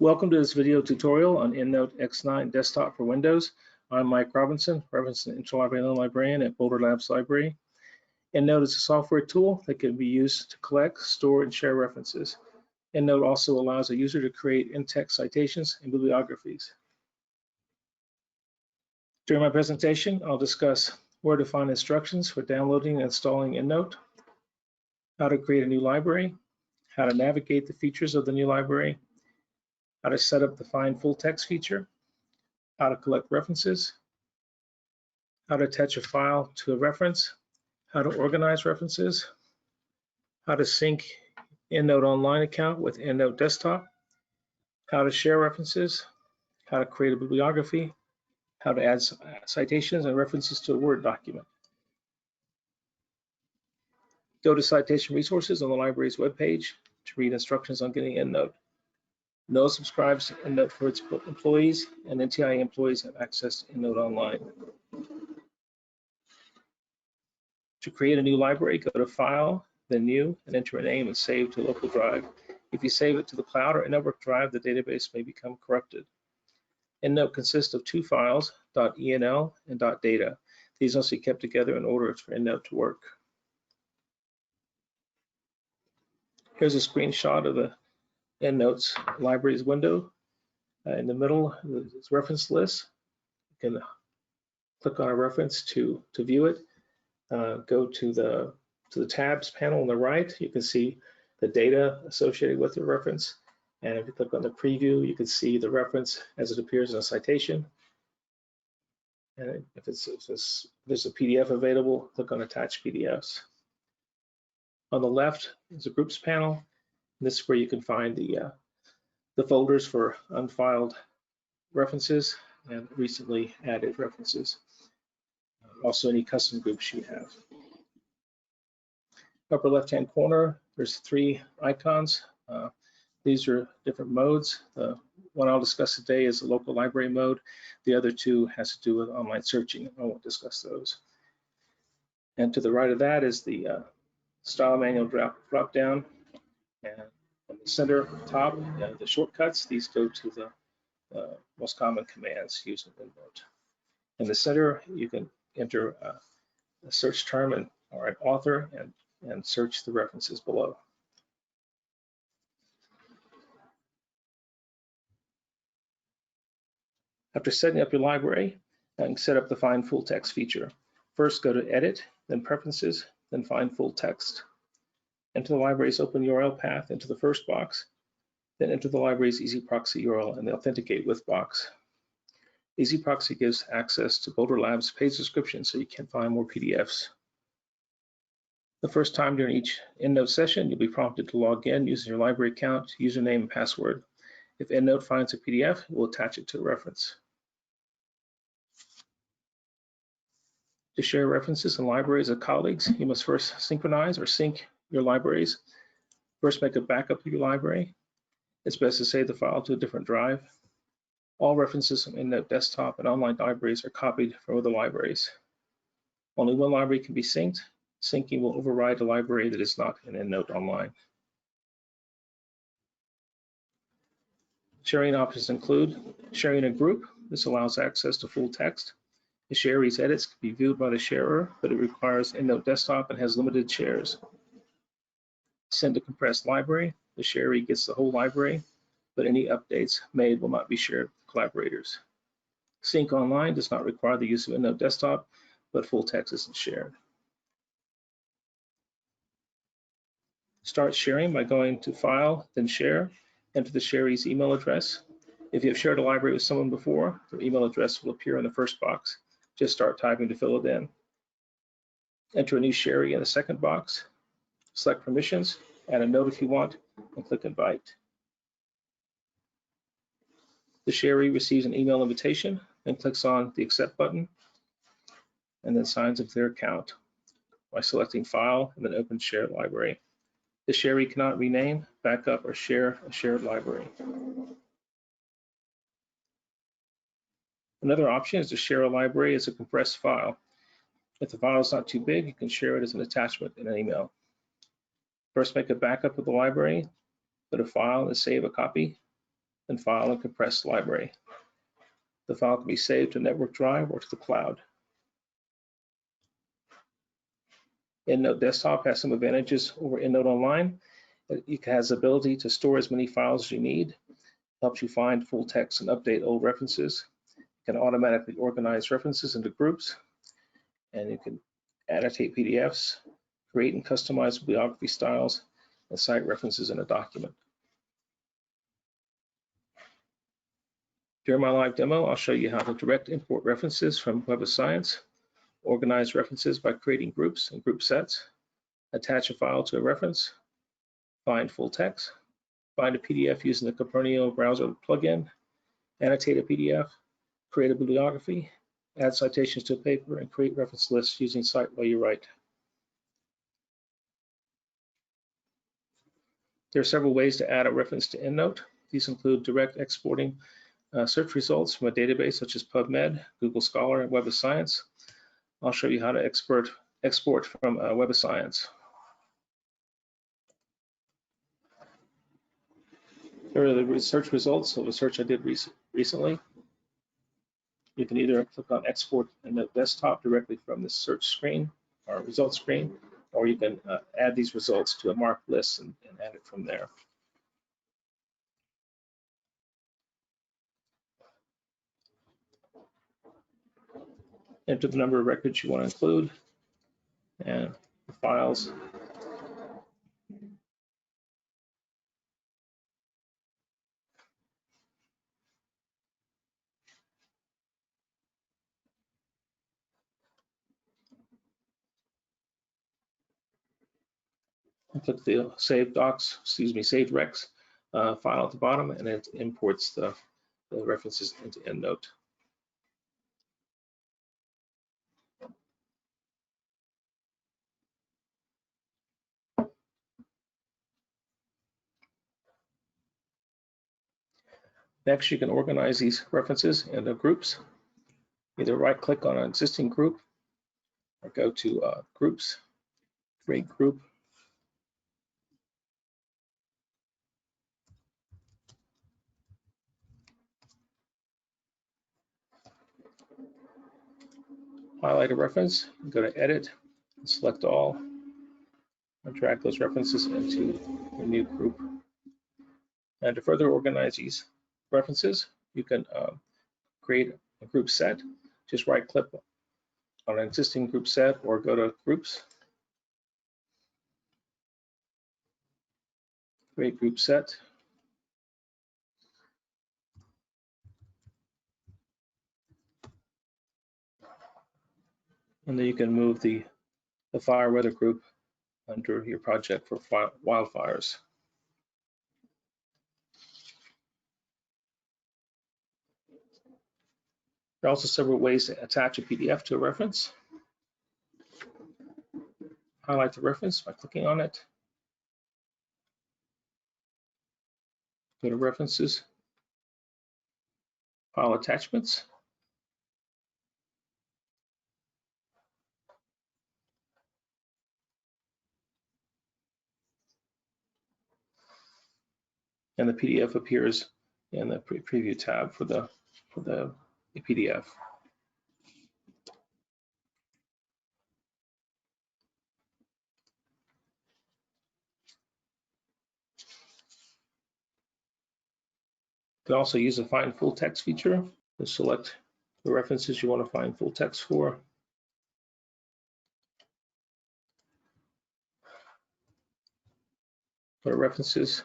Welcome to this video tutorial on EndNote X9 Desktop for Windows. I'm Mike Robinson, Interlibrary Librarian at Boulder Labs Library. EndNote is a software tool that can be used to collect, store, and share references. EndNote also allows a user to create in-text citations and bibliographies. During my presentation, I'll discuss where to find instructions for downloading and installing EndNote, how to create a new library, how to navigate the features of the new library, how to set up the Find Full Text feature, how to collect references, how to attach a file to a reference, how to organize references, how to sync EndNote Online account with EndNote Desktop, how to share references, how to create a bibliography, how to add citations and references to a Word document. Go to Citation Resources on the library's webpage to read instructions on getting EndNote. NOAA subscribes to EndNote for its employees, and NTIA employees have access to EndNote Online. To create a new library, go to File, then New, and enter a name and save to a local drive. If you save it to the cloud or a network drive, the database may become corrupted. EndNote consists of two files, .enl and .data. These must be kept together in order for EndNote to work. Here's a screenshot of the EndNote's libraries window. In the middle is reference list. You can click on a reference to view it. Go to the tabs panel on the right. You can see the data associated with the reference. And if you click on the preview, you can see the reference as it appears in a citation. And if there's a PDF available, click on Attach PDFs. On the left is a Groups panel. This is where you can find the folders for unfiled references and recently added references. Also any custom groups you have. Upper left-hand corner, there's three icons. These are different modes. The one I'll discuss today is the local library mode. The other two has to do with online searching. I won't discuss those. And to the right of that is the style manual drop down. And on the center top, the shortcuts, these go to the most common commands used in EndNote. In the center, you can enter a search term or an author and search the references below. After setting up your library, you can set up the Find Full Text feature. First, go to Edit, then Preferences, then Find Full Text. Enter the library's open URL path into the first box, then enter the library's EasyProxy URL in the Authenticate With box. EasyProxy gives access to Boulder Labs page description so you can find more PDFs. The first time during each EndNote session, you'll be prompted to log in using your library account, username, and password. If EndNote finds a PDF, it will attach it to a reference. To share references and libraries with colleagues, you must first synchronize or sync your libraries. First, make a backup of your library. It's best to save the file to a different drive. All references from EndNote Desktop and online libraries are copied from other libraries. Only one library can be synced. Syncing will override a library that is not in EndNote Online. Sharing options include sharing a group. This allows access to full text. The sharee's edits can be viewed by the sharer, but it requires EndNote Desktop and has limited shares. Send a compressed library. The sharee gets the whole library, but any updates made will not be shared with collaborators. Sync Online does not require the use of EndNote Desktop, but full text isn't shared. Start sharing by going to File, then Share. Enter the sharee's email address. If you have shared a library with someone before, their email address will appear in the first box. Just start typing to fill it in. Enter a new sharee in the second box. Select permissions, add a note if you want, and click Invite. The sharee receives an email invitation and clicks on the Accept button, and then signs into their account by selecting File and then Open Shared Library. The sharee cannot rename, backup, or share a shared library. Another option is to share a library as a compressed file. If the file is not too big, you can share it as an attachment in an email. First, make a backup of the library, go to File and save a copy, and file and compressed library. The file can be saved to a network drive or to the cloud. EndNote Desktop has some advantages over EndNote Online. It has the ability to store as many files as you need, helps you find full text and update old references. It can automatically organize references into groups, and you can annotate PDFs, create and customize bibliography styles, and cite references in a document. During my live demo, I'll show you how to direct import references from Web of Science, organize references by creating groups and group sets, attach a file to a reference, find full text, find a PDF using the Copernio browser plugin, annotate a PDF, create a bibliography, add citations to a paper, and create reference lists using Cite While You Write. There are several ways to add a reference to EndNote. These include direct exporting search results from a database such as PubMed, Google Scholar, and Web of Science. I'll show you how to export from Web of Science. Here are the research results of a search I did recently. You can either click on Export in the desktop directly from the search screen or results screen, or you can add these results to a marked list and add it from there. Enter the number of records you want to include and the files. And click the Save Docs, Saved Recs file at the bottom, and it imports the references into EndNote. Next, you can organize these references into groups. Either right-click on an existing group or go to Groups, Create Group. Highlight a reference, go to Edit, and select All, and drag those references into a new group. And to further organize these references, you can create a group set. Just right-click on an existing group set or go to Groups, Create Group Set. And then you can move the fire weather group under your project for wildfires. There are also several ways to attach a PDF to a reference. Highlight the reference by clicking on it. Go to References, File Attachments. And the PDF appears in the preview tab for the PDF. You can also use the Find Full Text feature to select the references you want to find full text for. Go to References,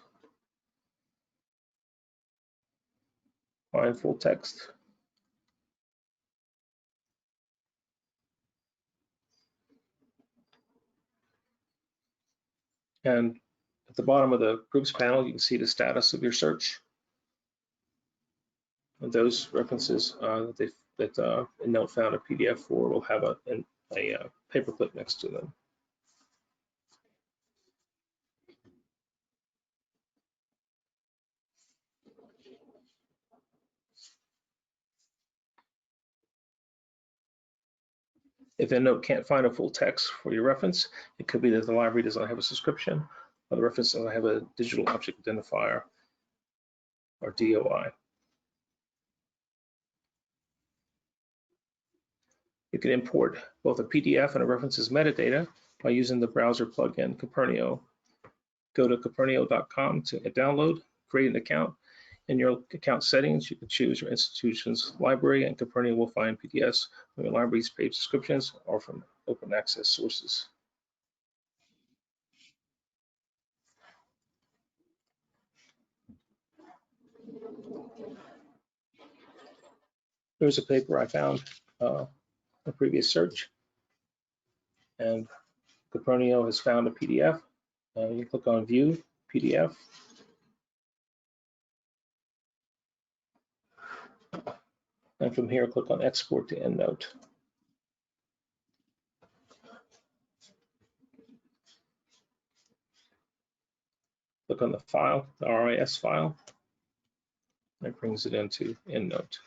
find full text. And at the bottom of the Groups panel, you can see the status of your search. And those references that EndNote found a PDF for will have a paperclip next to them. If EndNote can't find a full text for your reference, it could be that the library doesn't have a subscription, or the reference doesn't have a digital object identifier. or DOI. You can import both a PDF and a references metadata by using the browser plugin Copernio. Go to copernio.com to download, create an account. In your account settings, you can choose your institution's library, and Copernio will find PDFs from your library's paid subscriptions or from open access sources. Here's a paper I found in a previous search, and Copernio has found a PDF. You click on View PDF. And from here, click on Export to EndNote. Click on the file, the RIS file, and it brings it into EndNote.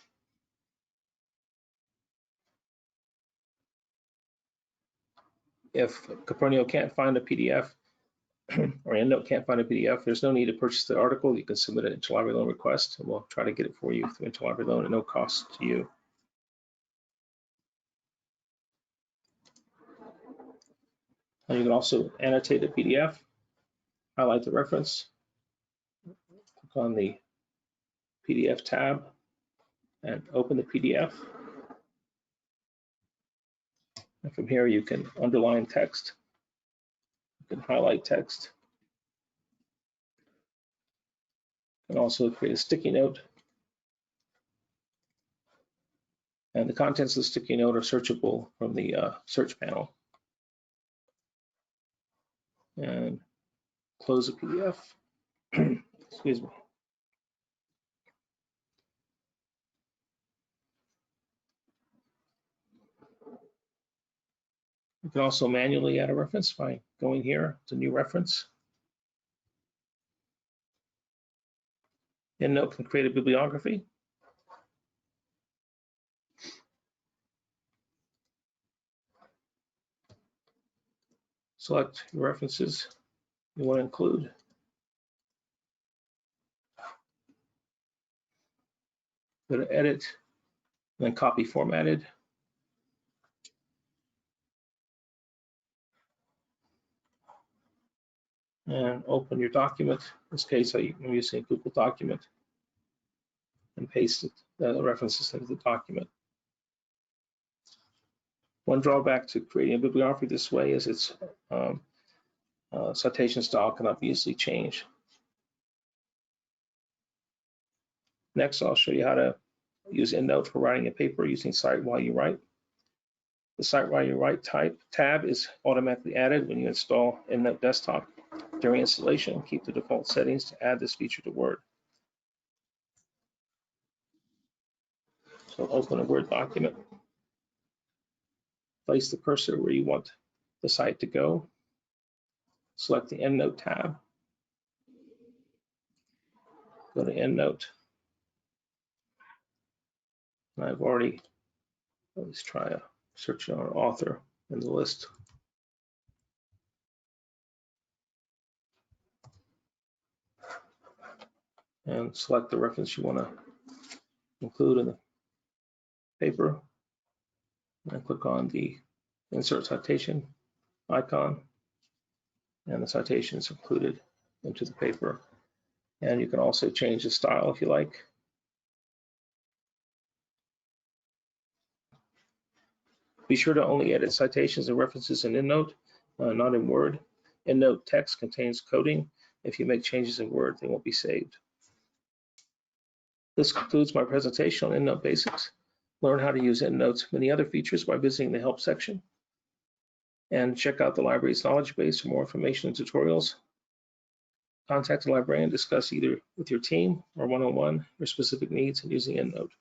If Copernio can't find a PDF or EndNote can't find a PDF, there's no need to purchase the article. You can submit an interlibrary loan request, and we'll try to get it for you through interlibrary loan at no cost to you. And you can also annotate a PDF, highlight the reference, click on the PDF tab, and open the PDF. And from here, you can underline text, you can highlight text, and also create a sticky note. And the contents of the sticky note are searchable from the search panel. And close the PDF. Excuse me. You can also manually add a reference by going here to new reference. EndNote can create a bibliography. Select your references you want to include. Go to Edit, and then Copy Formatted. And open your document. In this case, I'm using a Google document, and paste it, the references into the document. One drawback to creating a bibliography this way is its citation style cannot be easily changed. Next, I'll show you how to use EndNote for writing a paper using Cite While You Write. The Cite While You Write tab is automatically added when you install EndNote Desktop. During installation, keep the default settings to add this feature to Word. So open a Word document. Place the cursor where you want the site to go. Select the EndNote tab. Go to EndNote. And I've already, let's try a search on author in the list. And select the reference you want to include in the paper. And click on the Insert Citation icon. And the citation is included into the paper. And you can also change the style if you like. Be sure to only edit citations and references in EndNote, not in Word. EndNote text contains coding. If you make changes in Word, they won't be saved. This concludes my presentation on EndNote basics. Learn how to use EndNote's many other features by visiting the Help section. And check out the library's knowledge base for more information and tutorials. Contact a librarian and discuss either with your team or one-on-one your specific needs in using EndNote.